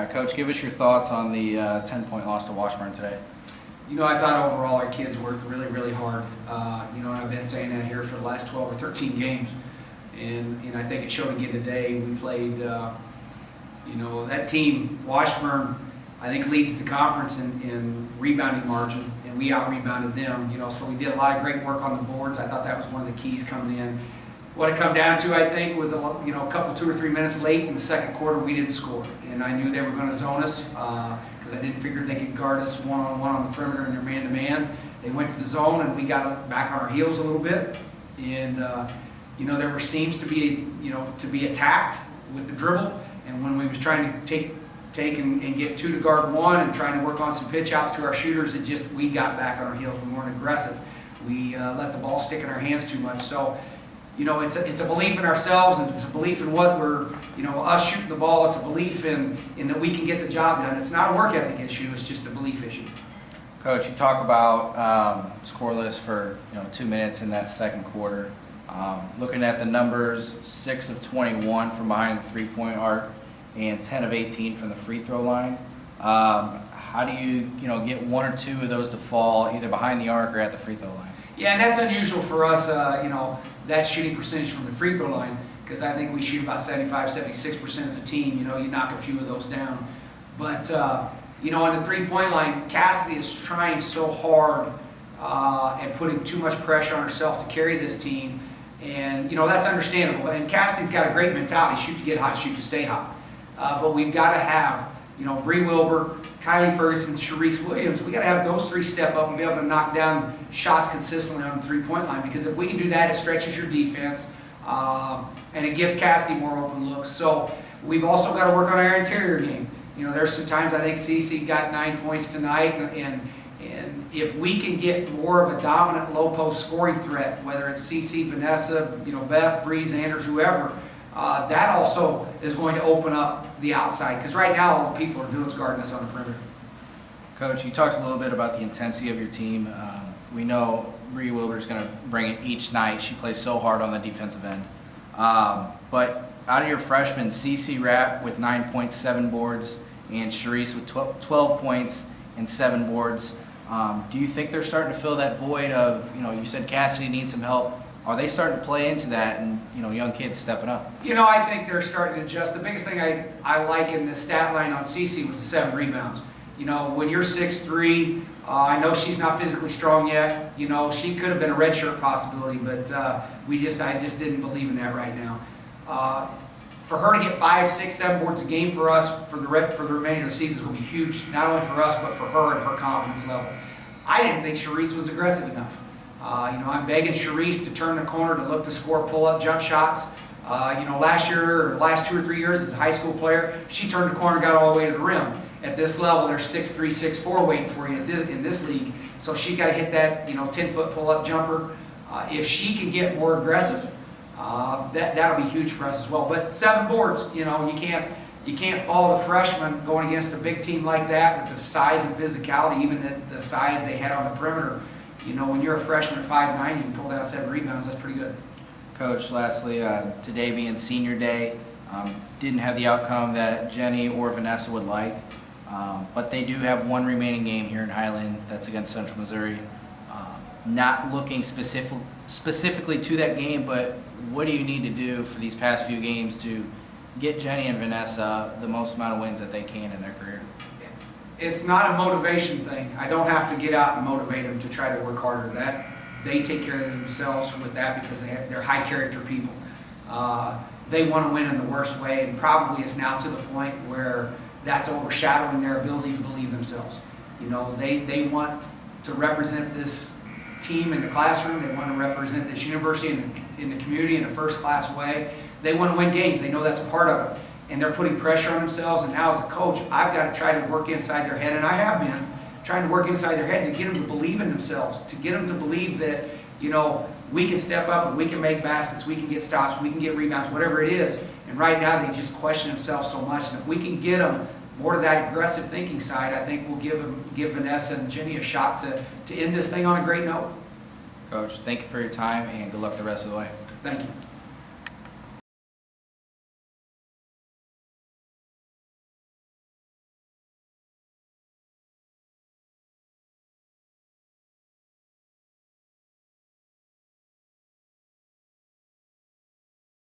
All right, Coach, give us your thoughts on the 10-point loss to Washburn today. You know, I thought overall our kids worked really, really hard. You know, and I've been saying that here for the last 12 or 13 games. And I think it showed again today. We played, you know, that team, Washburn, I think leads the conference in rebounding margin, and we out-rebounded them. You know, so we did a lot of great work on the boards. I thought that was one of the keys coming in. What it come down to, I think, was a couple, 2 or 3 minutes late in the second quarter, we didn't score, and I knew they were going to zone us because I didn't figure they could guard us one-on-one on the perimeter in their man-to-man. They went to the zone, and we got back on our heels a little bit, and you know, there seems to be to be attacked with the dribble, and when we was trying to take and get 2 to guard 1 and trying to work on some pitch outs to our shooters, we got back on our heels. We weren't aggressive. We let the ball stick in our hands too much. So, you know, it's a belief in ourselves, and it's a belief in what we're, us shooting the ball. It's a belief in that we can get the job done. It's not a work ethic issue. It's just a belief issue. Coach, you talk about scoreless for 2 minutes in that second quarter. Looking at the numbers, 6 of 21 from behind the three-point arc and 10 of 18 from the free throw line. How do you get 1 or 2 of those to fall either behind the arc or at the free throw line? Yeah, and that's unusual for us, that shooting percentage from the free throw line, because I think we shoot about 75, 76% as a team. You knock a few of those down. But, on the three-point line, Cassidy is trying so hard and putting too much pressure on herself to carry this team. And, that's understandable. And Cassidy's got a great mentality: shoot to get hot, shoot to stay hot. But we've got to have, Bree Wilbur, Kylie Ferguson, Charisse Williams, we got to have those 3 step up and be able to knock down shots consistently on the three-point line, because if we can do that, it stretches your defense and it gives Cassidy more open looks. So we've also got to work on our interior game. There's some times I think Cece got 9 points tonight, and if we can get more of a dominant low post scoring threat, whether it's Cece, Vanessa, Beth, Breeze, Anders, whoever, that also is going to open up the outside, because right now all the people are doing is guarding us on the perimeter. Coach, you talked a little bit about the intensity of your team. We know Bree Wilbur is going to bring it each night. She plays so hard on the defensive end. But out of your freshmen, Cece Rapp with 9 points, 7 boards, and Charisse with 12 points and 7 boards. Do you think they're starting to fill that void of, you said Cassidy needs some help? Are they starting to play into that, and young kids stepping up? I think they're starting to adjust. The biggest thing I like in the stat line on Cece was the 7 rebounds. When you're 6'3", I know she's not physically strong yet. She could have been a redshirt possibility, but I just didn't believe in that right now. For her to get 5, 6, 7 boards a game for us for the remainder of the season is going to be huge, not only for us but for her and her confidence level. I didn't think Charisse was aggressive enough. I'm begging Charisse to turn the corner, to look to score pull-up jump shots. Last year, or last 2 or 3 years as a high school player, she turned the corner and got all the way to the rim. At this level, there's 6'3", 6'4" waiting for you in this league. So she's got to hit that 10-foot pull-up jumper. If she can get more aggressive, that'll be huge for us as well. But 7 boards, you can't follow a freshman going against a big team like that with the size and physicality, even the size they had on the perimeter. When you're a freshman at 5'9", you can pull down 7 rebounds. That's pretty good. Coach, lastly, today being senior day, didn't have the outcome that Jenny or Vanessa would like, but they do have 1 remaining game here in Hyland. That's against Central Missouri. Not looking specifically to that game, but what do you need to do for these past few games to get Jenny and Vanessa the most amount of wins that they can in their career? It's not a motivation thing. I don't have to get out and motivate them to try to work harder. They take care of themselves with that, because they're high character people. They want to win in the worst way, and probably it's now to the point where that's overshadowing their ability to believe themselves. They want to represent this team in the classroom. They want to represent this university in the community in a first-class way. They want to win games. They know that's a part of it. And they're putting pressure on themselves, and now as a coach, I've got to try to work inside their head, and I have been trying to work inside their head to get them to believe in themselves, to get them to believe that, we can step up and we can make baskets, we can get stops, we can get rebounds, whatever it is. And right now they just question themselves so much, and if we can get them more to that aggressive thinking side, I think we'll give Vanessa and Jenny a shot to end this thing on a great note. Coach, thank you for your time, and good luck the rest of the way. Thank you.